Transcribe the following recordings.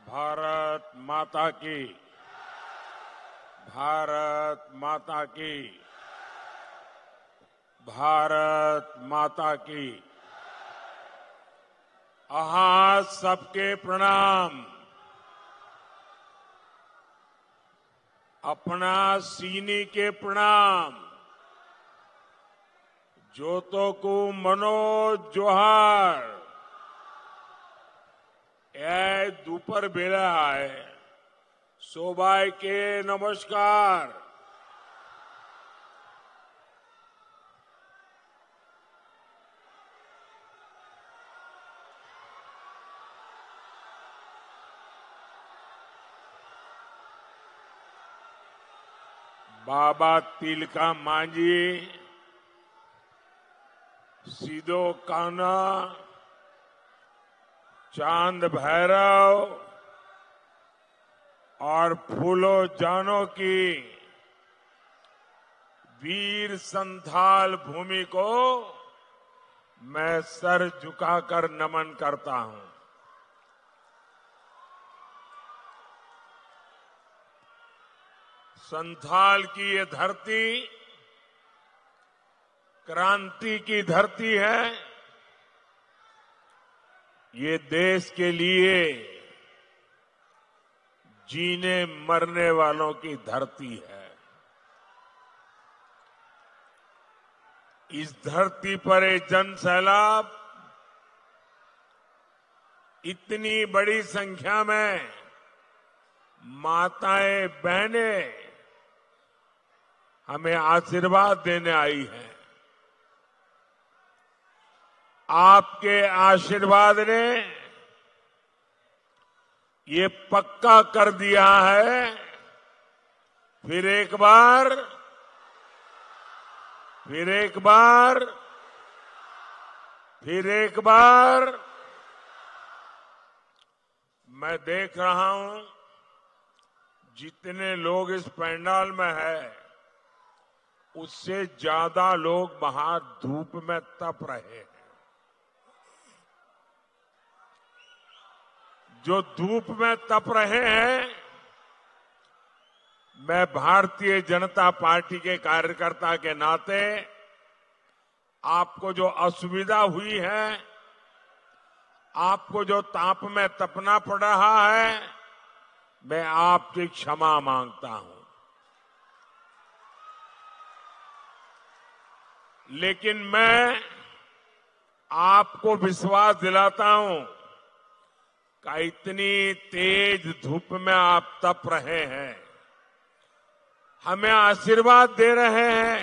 भारत माता की, भारत माता की, भारत माता की। आहा सबके प्रणाम। अपना सीनी के प्रणाम। जोतो को मनोज जोहार। ए दोपहर बेला है सोबाई के नमस्कार। बाबा तिलका मांझी, सीधो कान्हा, चांद भैरव और फूलो जानो की वीर संथाल भूमि को मैं सर झुकाकर नमन करता हूं। संथाल की ये धरती क्रांति की धरती है। ये देश के लिए जीने मरने वालों की धरती है। इस धरती पर एक जन सैलाब इतनी बड़ी संख्या में माताएं बहनें हमें आशीर्वाद देने आई हैं। आपके आशीर्वाद ने ये पक्का कर दिया है, फिर एक बार मैं देख रहा हूं जितने लोग इस पंडाल में हैं, उससे ज्यादा लोग बाहर धूप में तप रहे हैं। जो धूप में तप रहे हैं, मैं भारतीय जनता पार्टी के कार्यकर्ता के नाते आपको जो असुविधा हुई है, आपको जो ताप में तपना पड़ रहा है, मैं आपकी क्षमा मांगता हूं। लेकिन मैं आपको विश्वास दिलाता हूं कि इतनी तेज धूप में आप तप रहे हैं, हमें आशीर्वाद दे रहे हैं।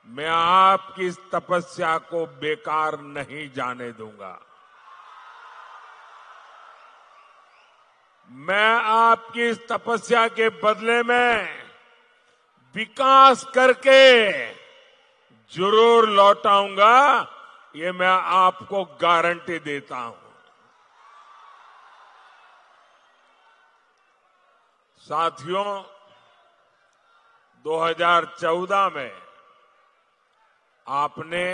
मैं आपकी इस तपस्या को बेकार नहीं जाने दूंगा। मैं आपकी इस तपस्या के बदले में विकास करके जरूर लौटाऊंगा, ये मैं आपको गारंटी देता हूं। साथियों, 2014 में आपने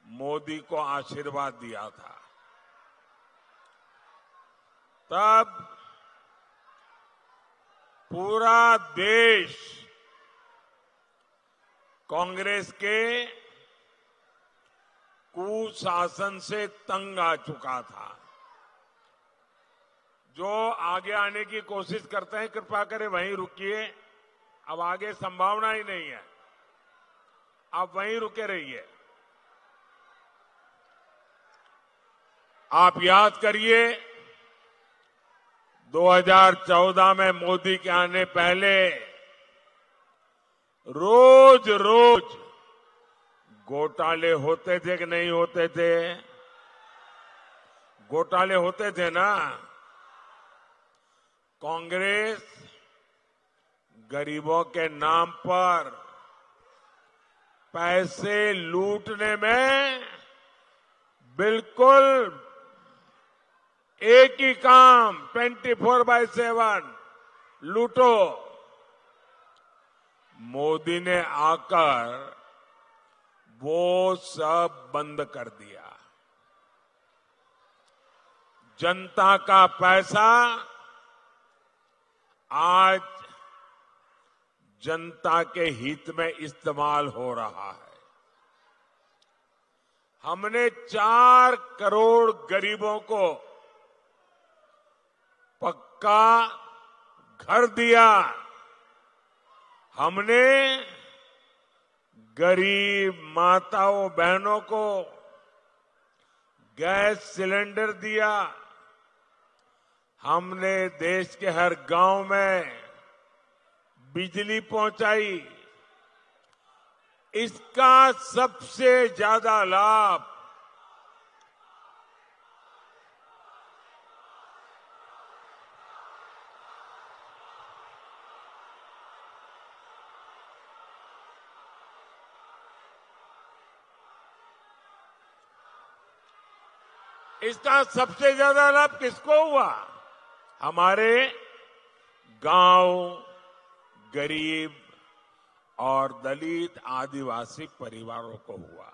मोदी को आशीर्वाद दिया था। तब पूरा देश कांग्रेस के कुशासन से तंग आ चुका था। जो आगे आने की कोशिश करते हैं, कृपा करें वहीं रुकिए। अब आगे संभावना ही नहीं है, आप वहीं रुके रहिए। आप याद करिए, 2014 में मोदी के आने पहले रोज रोज घोटाले होते थे कि नहीं होते थे? घोटाले होते थे ना। कांग्रेस गरीबों के नाम पर पैसे लूटने में बिल्कुल एक ही काम, 24/7 लूटो। मोदी ने आकर वो सब बंद कर दिया। जनता का पैसा आज जनता के हित में इस्तेमाल हो रहा है। हमने 4 करोड़ गरीबों को पक्का घर दिया। हमने गरीब माताओं बहनों को गैस सिलेंडर दिया। हमने देश के हर गांव में बिजली पहुंचाई। इसका सबसे ज्यादा लाभ किसको हुआ? हमारे गांव, गरीब और दलित आदिवासी परिवारों को हुआ।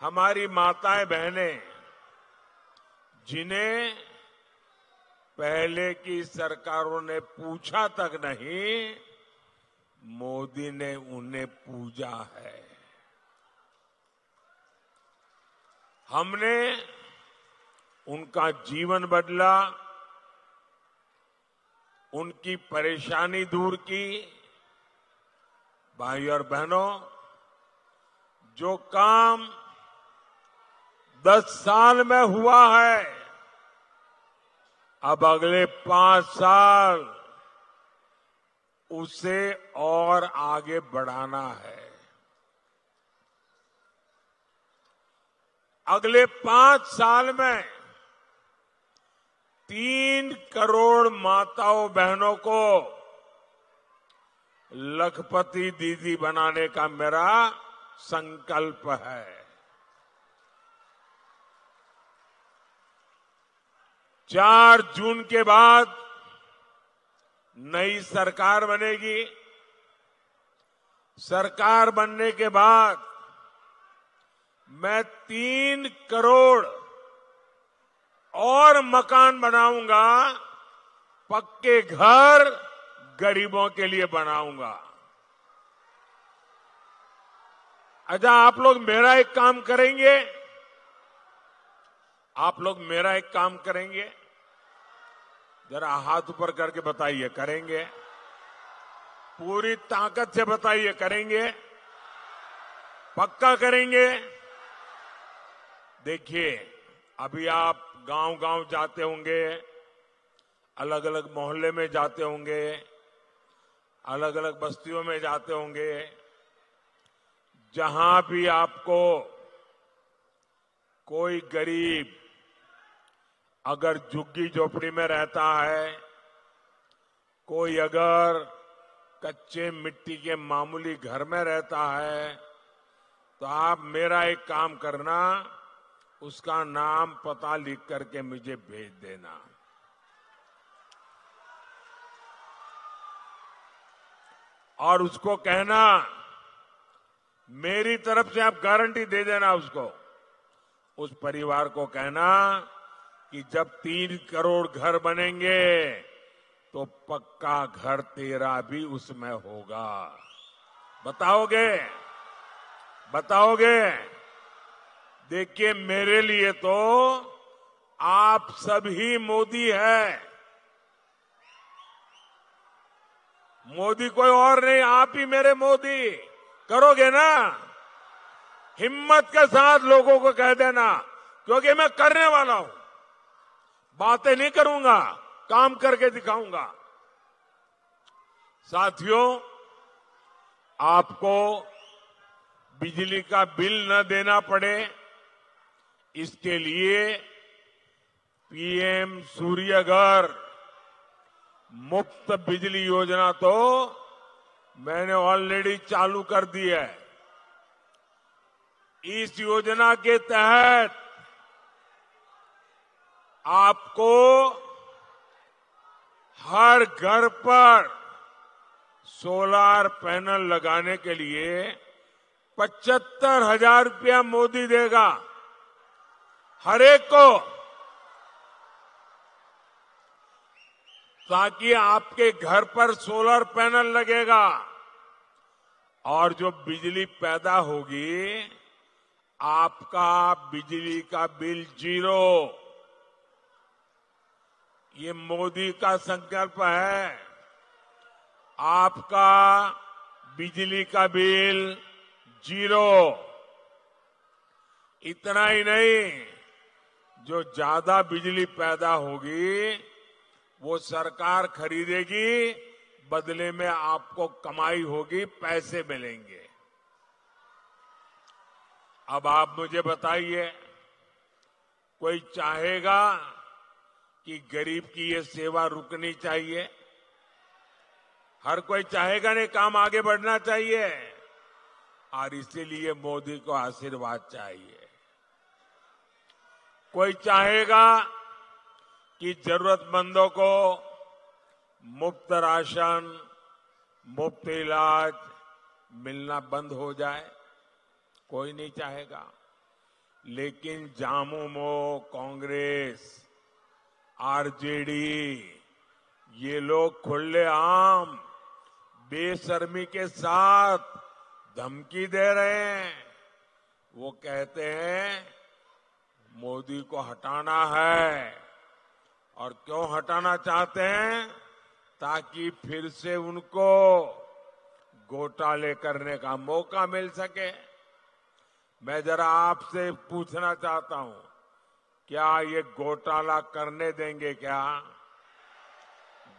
हमारी माताएं बहनें जिन्हें पहले की सरकारों ने पूछा तक नहीं, मोदी ने उन्हें पूजा है। हमने उनका जीवन बदला, उनकी परेशानी दूर की। भाई और बहनों, जो काम 10 साल में हुआ है, अब अगले 5 साल उसे और आगे बढ़ाना है। अगले 5 साल में 3 करोड़ माताओं बहनों को लखपति दीदी बनाने का मेरा संकल्प है। 4 जून के बाद नई सरकार बनेगी। सरकार बनने के बाद मैं 3 करोड़ और मकान बनाऊंगा, पक्के घर गरीबों के लिए बनाऊंगा। अच्छा, आप लोग मेरा एक काम करेंगे? आप लोग मेरा एक काम करेंगे? जरा हाथ ऊपर करके बताइए, करेंगे? पूरी ताकत से बताइए, करेंगे? पक्का करेंगे? देखिए, अभी आप गांव-गांव जाते होंगे, अलग अलग मोहल्ले में जाते होंगे, अलग अलग बस्तियों में जाते होंगे। जहां भी आपको कोई गरीब अगर झुग्गी झोपड़ी में रहता है, कोई अगर कच्चे मिट्टी के मामूली घर में रहता है, तो आप मेरा एक काम करना, उसका नाम पता लिख करके मुझे भेज देना। और उसको कहना, मेरी तरफ से आप गारंटी दे देना उसको, उस परिवार को कहना कि जब 3 करोड़ घर बनेंगे तो पक्का घर तेरा भी उसमें होगा। बताओगे? बताओगे? देखिए, मेरे लिए तो आप सभी मोदी है। मोदी कोई और नहीं, आप ही मेरे मोदी। करोगे ना? हिम्मत के साथ लोगों को कह देना, क्योंकि मैं करने वाला हूं। बातें नहीं करूंगा, काम करके दिखाऊंगा। साथियों, आपको बिजली का बिल न देना पड़े, इसके लिए पीएम सूर्य घर मुफ्त बिजली योजना तो मैंने ऑलरेडी चालू कर दी है। इस योजना के तहत आपको हर घर पर सोलार पैनल लगाने के लिए 75,000 रुपया मोदी देगा। हर एक को ताकि आपके घर पर सोलर पैनल लगेगा और जो बिजली पैदा होगी आपका बिजली का बिल 0। ये मोदी का संकल्प है। आपका बिजली का बिल 0। इतना ही नहीं, जो ज्यादा बिजली पैदा होगी वो सरकार खरीदेगी, बदले में आपको कमाई होगी, पैसे मिलेंगे। अब आप मुझे बताइए, कोई चाहेगा कि गरीब की ये सेवा रुकनी चाहिए? हर कोई चाहेगा नहीं, काम आगे बढ़ना चाहिए। और इसीलिए मोदी को आशीर्वाद चाहिए। कोई चाहेगा कि जरूरतमंदों को मुफ्त राशन, मुफ्त इलाज मिलना बंद हो जाए? कोई नहीं चाहेगा। लेकिन झामुमो, कांग्रेस, आरजेडी, ये लोग खुलेआम बेशर्मी के साथ धमकी दे रहे हैं। वो कहते हैं मोदी को हटाना है। और क्यों हटाना चाहते हैं? ताकि फिर से उनको घोटाले करने का मौका मिल सके। मैं जरा आपसे पूछना चाहता हूं, क्या ये घोटाला करने देंगे? क्या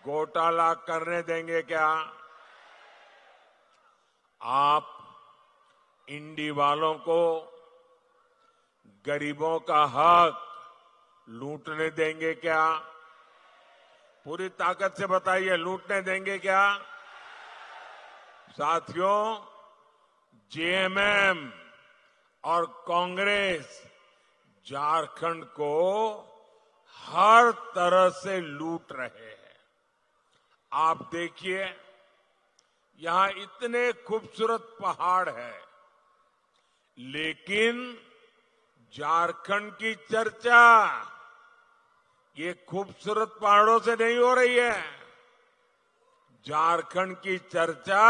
घोटाला करने देंगे? क्या आप इंडी वालों को गरीबों का हक लूटने देंगे? क्या पूरी ताकत से बताइए, लूटने देंगे क्या? साथियों, जेएमएम और कांग्रेस झारखंड को हर तरह से लूट रहे हैं। आप देखिए, यहां इतने खूबसूरत पहाड़ है, लेकिन झारखंड की चर्चा ये खूबसूरत पहाड़ों से नहीं हो रही है। झारखंड की चर्चा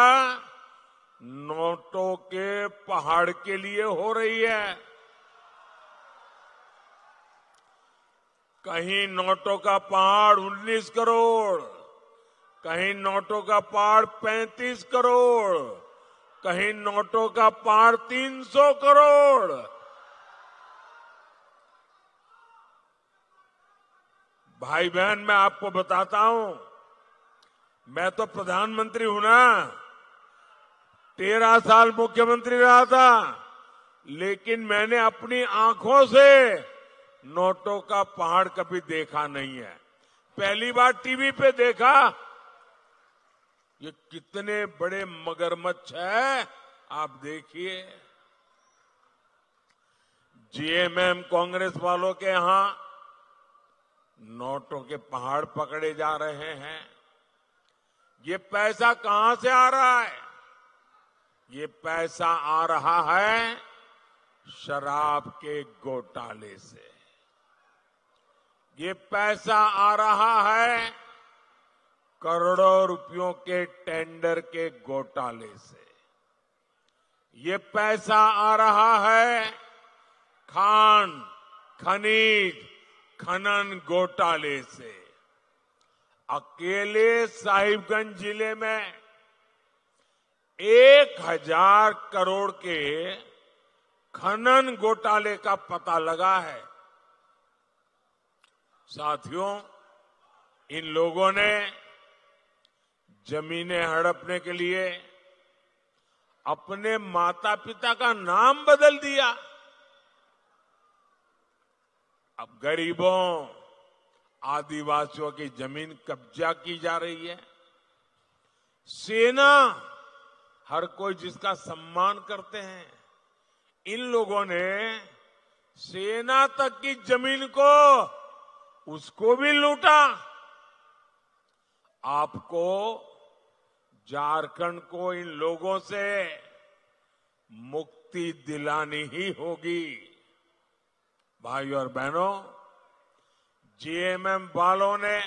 नोटों के पहाड़ के लिए हो रही है। कहीं नोटों का पहाड़ 19 करोड़, कहीं नोटों का पहाड़ 35 करोड़, कहीं नोटों का पहाड़ 300 करोड़। भाई बहन, मैं आपको बताता हूं, मैं तो प्रधानमंत्री हूं ना, 13 साल मुख्यमंत्री रहा था, लेकिन मैंने अपनी आंखों से नोटों का पहाड़ कभी देखा नहीं है। पहली बार टीवी पे देखा। ये कितने बड़े मगरमच्छ है, आप देखिए। जेएमएम कांग्रेस वालों के यहां नोटों के पहाड़ पकड़े जा रहे हैं। ये पैसा कहां से आ रहा है? ये पैसा आ रहा है शराब के घोटाले से। ये पैसा आ रहा है करोड़ों रुपयों के टेंडर के घोटाले से। ये पैसा आ रहा है खान, खनिज, खनन घोटाले से। अकेले साहिबगंज जिले में 1000 करोड़ के खनन घोटाले का पता लगा है। साथियों, इन लोगों ने जमीनें हड़पने के लिए अपने माता पिता का नाम बदल दिया। अब गरीबों, आदिवासियों की जमीन कब्जा की जा रही है। सेना, हर कोई जिसका सम्मान करते हैं, इन लोगों ने सेना तक की जमीन को उसको भी लूटा। आपको झारखंड को इन लोगों से मुक्ति दिलानी ही होगी। भाइयों और बहनों, जेएमएम वालों ने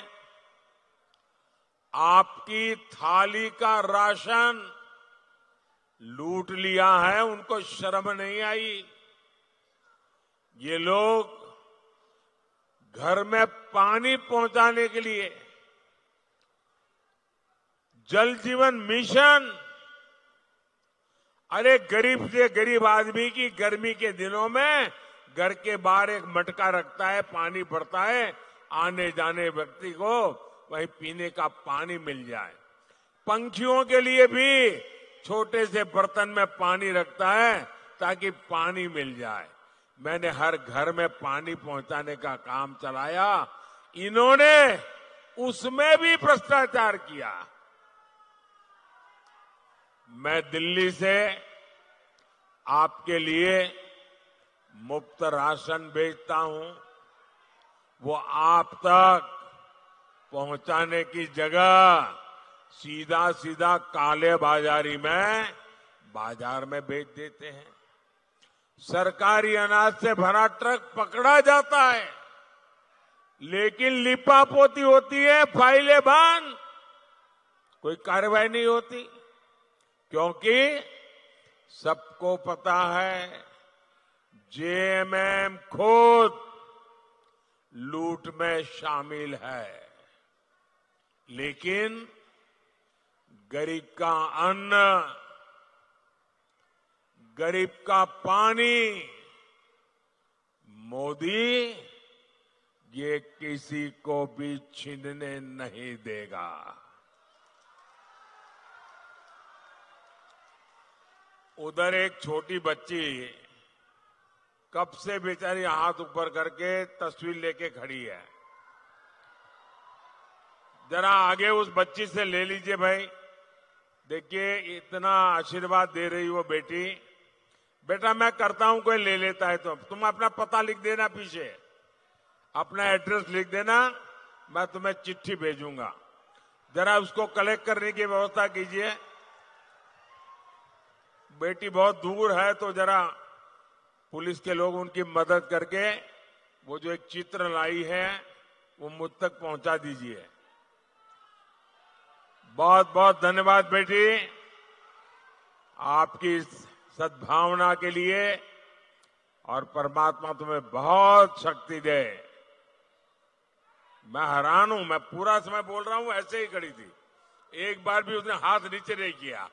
आपकी थाली का राशन लूट लिया है, उनको शर्म नहीं आई। ये लोग घर में पानी पहुंचाने के लिए जल जीवन मिशन, अरे गरीब से गरीब आदमी की गर्मी के दिनों में घर के बाहर एक मटका रखता है, पानी भरता है, आने जाने व्यक्ति को वहीं पीने का पानी मिल जाए। पंछियों के लिए भी छोटे से बर्तन में पानी रखता है ताकि पानी मिल जाए। मैंने हर घर में पानी पहुंचाने का काम चलाया, इन्होंने उसमें भी भ्रष्टाचार किया। मैं दिल्ली से आपके लिए मुफ्त राशन भेजता हूं, वो आप तक पहुंचाने की जगह सीधा सीधा काले बाजारी में बाजार में बेच देते हैं। सरकारी अनाज से भरा ट्रक पकड़ा जाता है, लेकिन लिपापोती होती है, फाइलें बंद, कोई कार्रवाई नहीं होती, क्योंकि सबको पता है जेएमएम खुद लूट में शामिल है। लेकिन गरीब का अन्न, गरीब का पानी मोदी ये किसी को भी छीनने नहीं देगा। उधर एक छोटी बच्ची कब से बेचारी हाथ ऊपर करके तस्वीर लेके खड़ी है। जरा आगे उस बच्ची से ले लीजिए भाई। देखिए इतना आशीर्वाद दे रही वो बेटी। बेटा मैं करता हूं, कोई ले लेता है तो तुम अपना पता लिख देना, पीछे अपना एड्रेस लिख देना, मैं तुम्हें चिट्ठी भेजूंगा। जरा उसको कलेक्ट करने की व्यवस्था कीजिए। बेटी बहुत दूर है तो जरा पुलिस के लोग उनकी मदद करके वो जो एक चित्र लाई है वो मुझ तक पहुंचा दीजिए। बहुत बहुत धन्यवाद बेटी, आपकी सद्भावना के लिए, और परमात्मा तुम्हें बहुत शक्ति दे। मैं हैरान हूं, मैं पूरा समय बोल रहा हूं, ऐसे ही खड़ी थी, एक बार भी उसने हाथ नीचे नहीं किया।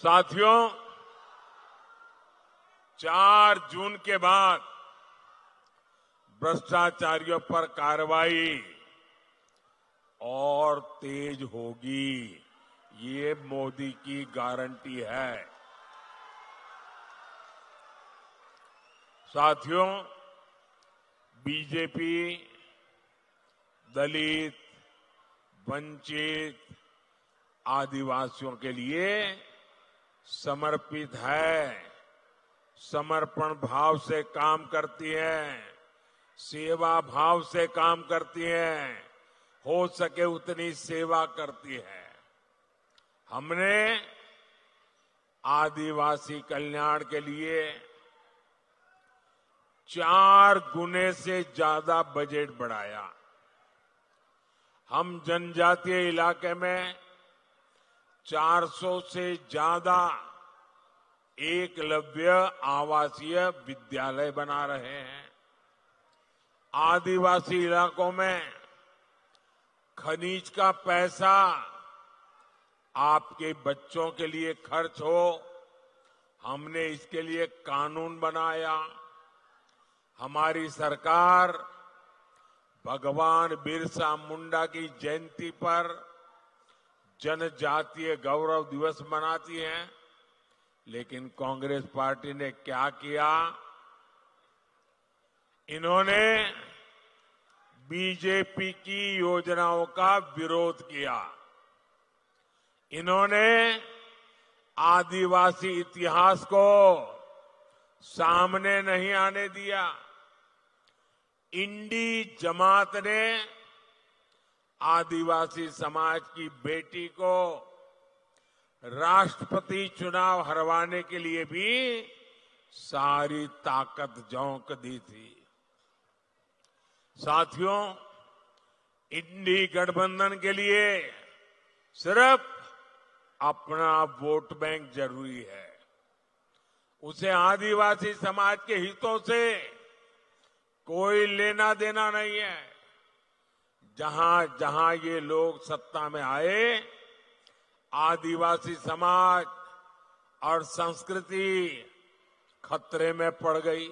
साथियों, 4 जून के बाद भ्रष्टाचारियों पर कार्रवाई और तेज होगी, ये मोदी की गारंटी है। साथियों, बीजेपी दलित, वंचित, आदिवासियों के लिए समर्पित है, समर्पण भाव से काम करती है, सेवा भाव से काम करती है, हो सके उतनी सेवा करती है। हमने आदिवासी कल्याण के लिए 4 गुने से ज्यादा बजट बढ़ाया। हम जनजातीय इलाके में 400 से ज्यादा एकलव्य आवासीय विद्यालय बना रहे हैं। आदिवासी इलाकों में खनिज का पैसा आपके बच्चों के लिए खर्च हो, हमने इसके लिए कानून बनाया। हमारी सरकार भगवान बिरसा मुंडा की जयंती पर जनजातीय गौरव दिवस मनाती है, लेकिन कांग्रेस पार्टी ने क्या किया? इन्होंने बीजेपी की योजनाओं का विरोध किया। इन्होंने आदिवासी इतिहास को सामने नहीं आने दिया। इंडी जमात ने आदिवासी समाज की बेटी को राष्ट्रपति चुनाव हरवाने के लिए भी सारी ताकत झोंक दी थी। साथियों, इंडी गठबंधन के लिए सिर्फ अपना वोट बैंक जरूरी है। उसे आदिवासी समाज के हितों से कोई लेना देना नहीं है। जहां जहां ये लोग सत्ता में आए, आदिवासी समाज और संस्कृति खतरे में पड़ गई।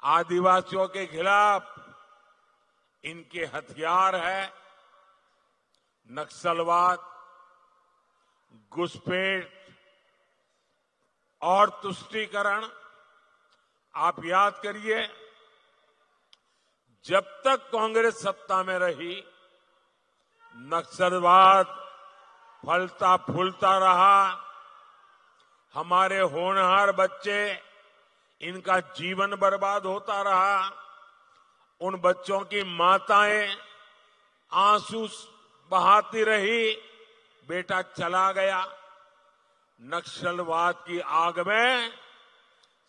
आदिवासियों के खिलाफ इनके हथियार है नक्सलवाद, घुसपैठ और तुष्टीकरण। आप याद करिए, जब तक कांग्रेस सत्ता में रही, नक्सलवाद फलता फूलता रहा। हमारे होनहार बच्चे, इनका जीवन बर्बाद होता रहा। उन बच्चों की माताएं आंसू बहाती रही, बेटा चला गया। नक्सलवाद की आग में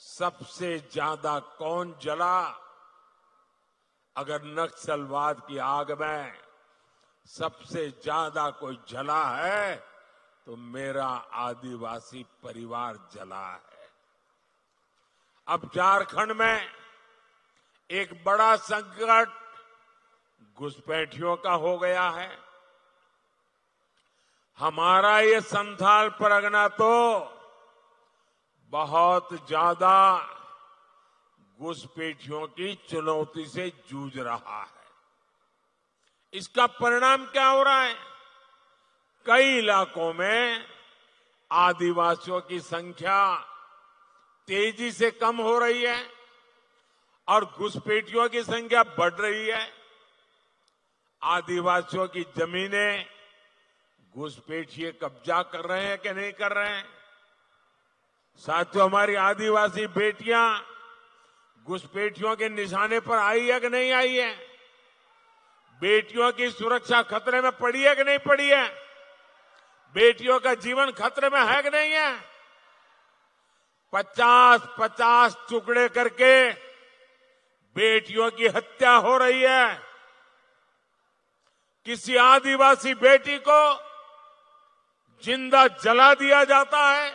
सबसे ज्यादा कौन जला? अगर नक्सलवाद की आग में सबसे ज्यादा कोई जला है तो मेरा आदिवासी परिवार जला है। अब झारखंड में एक बड़ा संकट घुसपैठियों का हो गया है। हमारा ये संथाल परगना तो बहुत ज्यादा घुसपैठियों की चुनौती से जूझ रहा है। इसका परिणाम क्या हो रहा है? कई इलाकों में आदिवासियों की संख्या तेजी से कम हो रही है और घुसपैठियों की संख्या बढ़ रही है। आदिवासियों की जमीनें घुसपैठिए कब्जा कर रहे हैं कि नहीं कर रहे हैं? साथियों, हमारी आदिवासी बेटियां घुसपैठियों के निशाने पर आई है कि नहीं आई है? बेटियों की सुरक्षा खतरे में पड़ी है कि नहीं पड़ी है? बेटियों का जीवन खतरे में है कि नहीं है? 50-50 टुकड़े करके बेटियों की हत्या हो रही है। किसी आदिवासी बेटी को जिंदा जला दिया जाता है।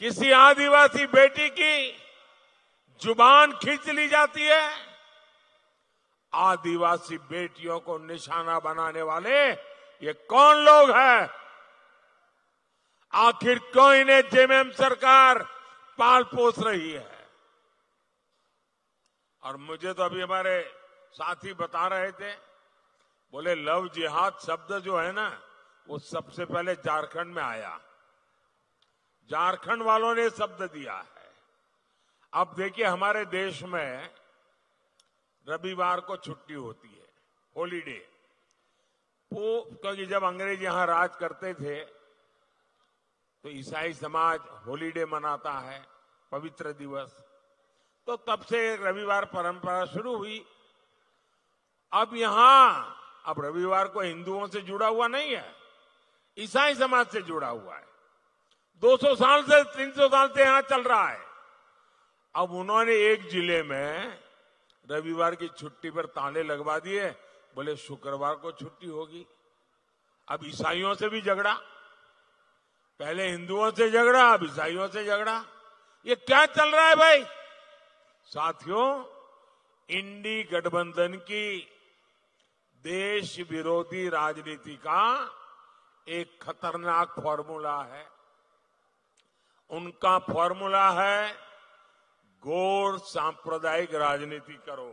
किसी आदिवासी बेटी की जुबान खींच ली जाती है। आदिवासी बेटियों को निशाना बनाने वाले ये कौन लोग हैं? आखिर क्यों इन्हें जेएमएम सरकार पाल पोस रही है? और मुझे तो अभी हमारे साथी बता रहे थे, बोले लव जिहाद शब्द जो है ना, वो सबसे पहले झारखंड में आया। झारखंड वालों ने शब्द दिया है। अब देखिए, हमारे देश में रविवार को छुट्टी होती है, हॉलीडे। क्योंकि जब अंग्रेज यहां राज करते थे तो ईसाई समाज हॉलीडे मनाता है, पवित्र दिवस। तो तब से रविवार परंपरा शुरू हुई। अब रविवार को हिंदुओं से जुड़ा हुआ नहीं है, ईसाई समाज से जुड़ा हुआ है। 200 साल से 300 साल से यहां चल रहा है। अब उन्होंने एक जिले में रविवार की छुट्टी पर ताले लगवा दिए, बोले शुक्रवार को छुट्टी होगी। अब ईसाइयों से भी झगड़ा, पहले हिंदुओं से झगड़ा, अब ईसाइयों से झगड़ा। ये क्या चल रहा है भाई? साथियों, इंडी गठबंधन की देश विरोधी राजनीति का एक खतरनाक फॉर्मूला है। उनका फॉर्मूला है गौर सांप्रदायिक राजनीति करो,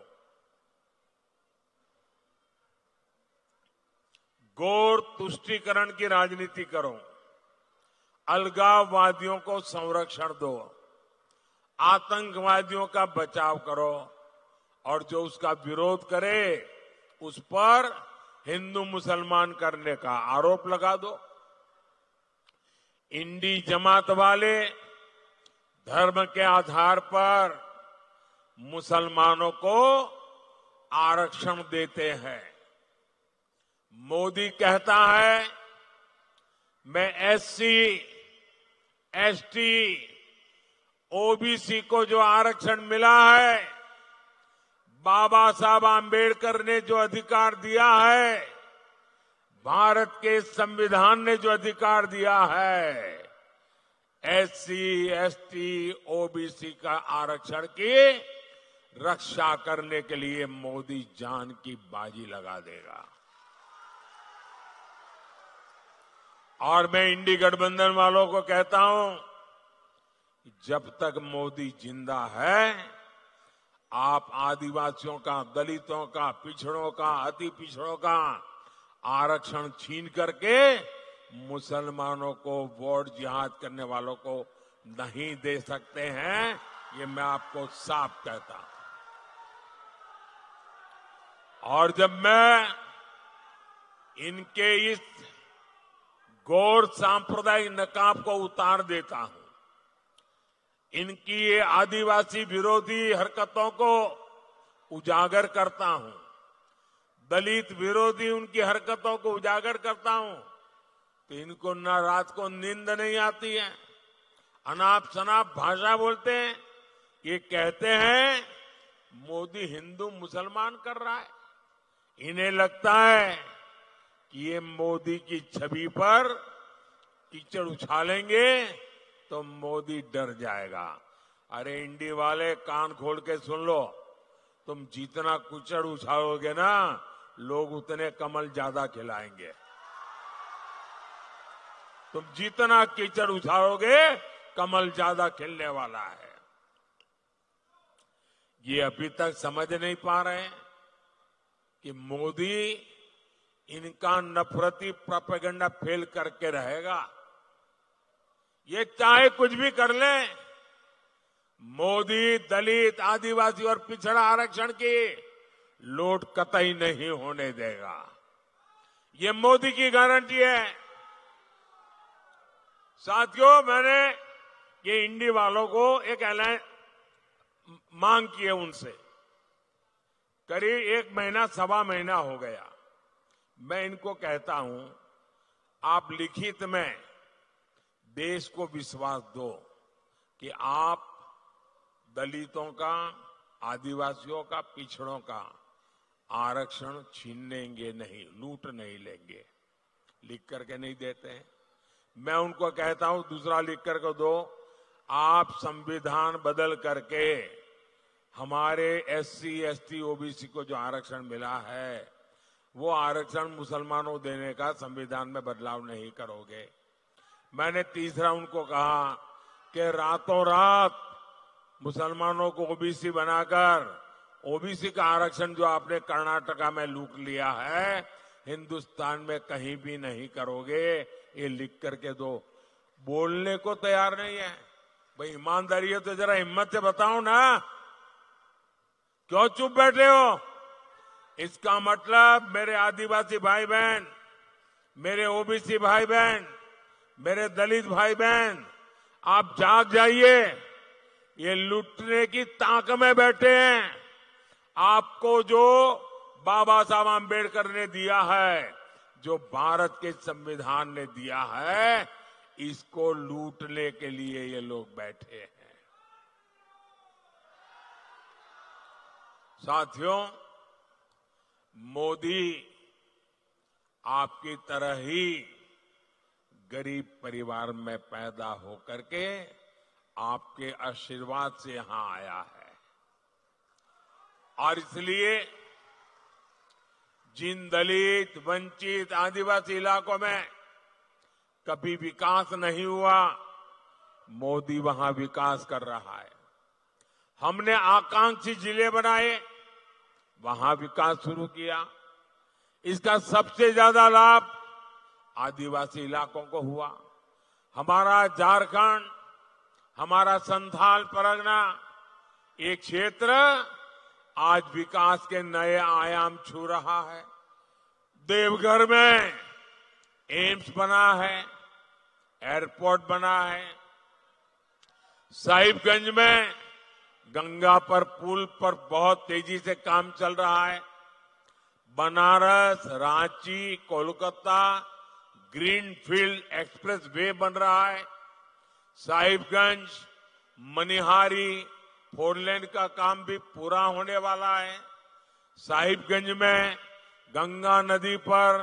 गौर तुष्टीकरण की राजनीति करो, अलगाववादियों को संरक्षण दो, आतंकवादियों का बचाव करो और जो उसका विरोध करे उस पर हिंदू मुसलमान करने का आरोप लगा दो। इंडी जमात वाले धर्म के आधार पर मुसलमानों को आरक्षण देते हैं। मोदी कहता है मैं एससी, एसटी, ओबीसी को जो आरक्षण मिला है बाबा साहब आम्बेडकर ने जो अधिकार दिया है, भारत के संविधान ने जो अधिकार दिया है, एससी, एसटी, ओबीसी का आरक्षण की रक्षा करने के लिए मोदी जान की बाजी लगा देगा। और मैं इंडी गठबंधन वालों को कहता हूं, जब तक मोदी जिंदा है, आप आदिवासियों का, दलितों का, पिछड़ों का, अति पिछड़ों का आरक्षण छीन करके मुसलमानों को वोट जिहाद करने वालों को नहीं दे सकते हैं। ये मैं आपको साफ कहता हूं। और जब मैं इनके इस गौर सांप्रदायिक नकाब को उतार देता हूं, इनकी ये आदिवासी विरोधी हरकतों को उजागर करता हूं, दलित विरोधी उनकी हरकतों को उजागर करता हूं, तो इनको न रात को नींद नहीं आती है, अनाप शनाप भाषा बोलते हैं। ये कहते हैं मोदी हिंदू मुसलमान कर रहा है। इन्हें लगता है कि ये मोदी की छवि पर कीचड़ उछालेंगे तो मोदी डर जाएगा। अरे इंडी वाले, कान खोल के सुन लो, तुम जितना कीचड़ उछालोगे ना, लोग उतने कमल ज्यादा खिलाएंगे। तुम जितना कीचड़ उछालोगे, कमल ज्यादा खिलने वाला है। ये अभी तक समझ नहीं पा रहे हैं कि मोदी इनका नफरती प्रोपेगेंडा फेल करके रहेगा। ये चाहे कुछ भी कर ले, मोदी दलित, आदिवासी और पिछड़ा आरक्षण की लूट कतई नहीं होने देगा। ये मोदी की गारंटी है। साथियों, मैंने ये इंडी वालों को एक ऐलान मांग की है उनसे। करीब 1 महीना, सवा महीना हो गया। मैं इनको कहता हूं, आप लिखित में देश को विश्वास दो कि आप दलितों का, आदिवासियों का, पिछड़ों का आरक्षण छीनेंगे नहीं, लूट नहीं लेंगे। लिख करके नहीं देते हैं। मैं उनको कहता हूं, दूसरा लिख करके दो, आप संविधान बदल करके हमारे एससी, एसटी, ओबीसी को जो आरक्षण मिला है, वो आरक्षण मुसलमानों देने का संविधान में बदलाव नहीं करोगे। मैंने तीसरा उनको कहा कि रातों रात मुसलमानों को ओबीसी बनाकर ओबीसी का आरक्षण जो आपने कर्नाटका में लूट लिया है, हिंदुस्तान में कहीं भी नहीं करोगे। ये लिख करके दो। बोलने को तैयार नहीं है। भाई ईमानदारी है तो जरा हिम्मत से बताओ ना, क्यों चुप बैठे हो? इसका मतलब मेरे आदिवासी भाई बहन, मेरे ओबीसी भाई बहन, मेरे दलित भाई बहन, आप जाग जाइए। ये लूटने की ताक में बैठे हैं। आपको जो बाबा साहब आम्बेडकर ने दिया है, जो भारत के संविधान ने दिया है, इसको लूटने के लिए ये लोग बैठे हैं। साथियों, मोदी आपकी तरह ही गरीब परिवार में पैदा होकर के आपके आशीर्वाद से यहां आया है। और इसलिए जिन दलित, वंचित, आदिवासी इलाकों में कभी विकास नहीं हुआ, मोदी वहां विकास कर रहा है। हमने आकांक्षी जिले बनाए, वहां विकास शुरू किया। इसका सबसे ज्यादा लाभ आदिवासी इलाकों को हुआ। हमारा झारखंड, हमारा संथाल परगना, एक क्षेत्र आज विकास के नए आयाम छू रहा है। देवघर में एम्स बना है, एयरपोर्ट बना है। साहिबगंज में गंगा पर पुल पर बहुत तेजी से काम चल रहा है। Banaras, Ranchi, Kolkata greenfield express way बन रहा है। साहिबगंज, मनिहारी 4 लेन का काम भी पूरा होने वाला है। साहिबगंज में गंगा नदी पर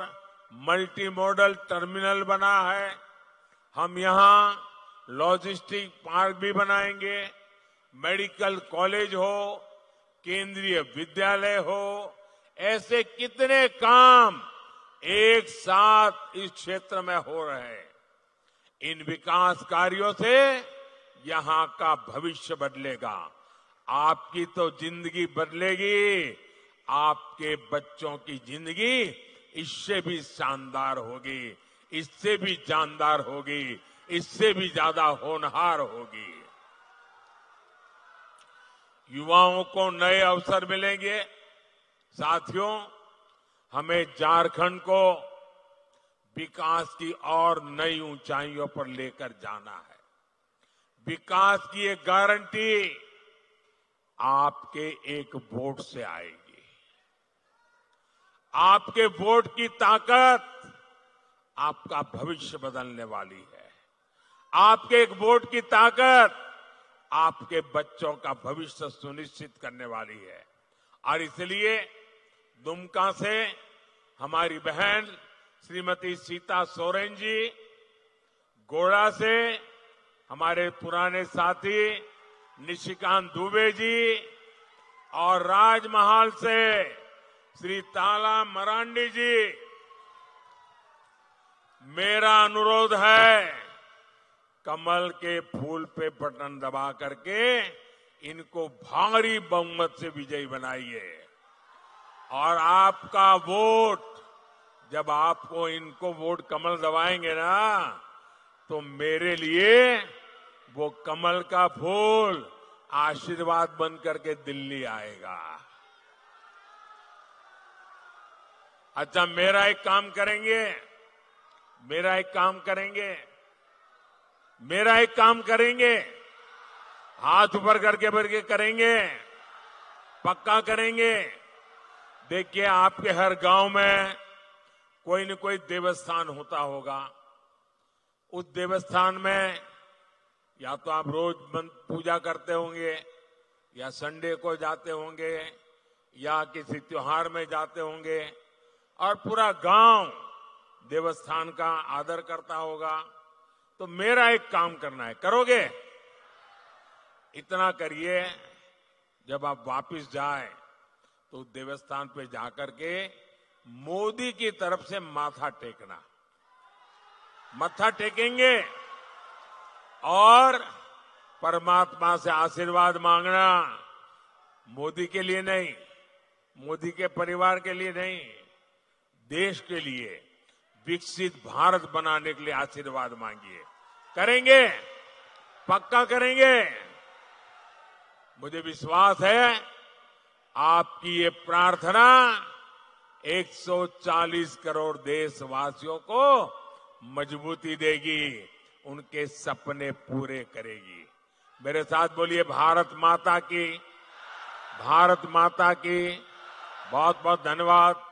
मल्टी मॉडल टर्मिनल बना है। हम यहां लॉजिस्टिक पार्क भी बनाएंगे। मेडिकल कॉलेज हो, केंद्रीय विद्यालय हो, ऐसे कितने काम एक साथ इस क्षेत्र में हो रहे हैं। इन विकास कार्यों से यहां का भविष्य बदलेगा। आपकी तो जिंदगी बदलेगी, आपके बच्चों की जिंदगी इससे भी शानदार होगी, इससे भी जानदार होगी, इससे भी ज्यादा होनहार होगी। युवाओं को नए अवसर मिलेंगे। साथियों, हमें झारखंड को विकास की और नई ऊंचाइयों पर लेकर जाना है। विकास की एक गारंटी आपके एक वोट से आएगी। आपके वोट की ताकत आपका भविष्य बदलने वाली है। आपके एक वोट की ताकत आपके बच्चों का भविष्य सुनिश्चित करने वाली है। और इसलिए दुमका से हमारी बहन श्रीमती सीता सोरेन जी, गोड़ा से हमारे पुराने साथी निशिकांत दुबे जी और राजमहल से श्री ताला मरांडी जी, मेरा अनुरोध है कमल के फूल पे बटन दबा करके इनको भारी बहुमत से विजयी बनाइए। और आपका वोट, जब आपको इनको वोट कमल दबाएंगे ना, तो मेरे लिए वो कमल का फूल आशीर्वाद बन करके दिल्ली आएगा। अच्छा, मेरा एक काम करेंगे, हाथ ऊपर करके करेंगे, पक्का करेंगे। देखिए, आपके हर गांव में कोई न कोई देवस्थान होता होगा। उस देवस्थान में या तो आप रोज पूजा करते होंगे, या संडे को जाते होंगे, या किसी त्योहार में जाते होंगे, और पूरा गांव देवस्थान का आदर करता होगा। तो मेरा एक काम करना है, करोगे? इतना करिए, जब आप वापस जाए तो देवस्थान पे जाकर के मोदी की तरफ से माथा टेकना। मत्था टेकेंगे और परमात्मा से आशीर्वाद मांगना। मोदी के लिए नहीं, मोदी के परिवार के लिए नहीं, देश के लिए, विकसित भारत बनाने के लिए आशीर्वाद मांगिए। करेंगे? पक्का करेंगे? मुझे विश्वास है आपकी ये प्रार्थना 140 करोड़ देशवासियों को मजबूती देगी, उनके सपने पूरे करेगी। मेरे साथ बोलिए, भारत माता की, भारत माता की। बहुत बहुत धन्यवाद।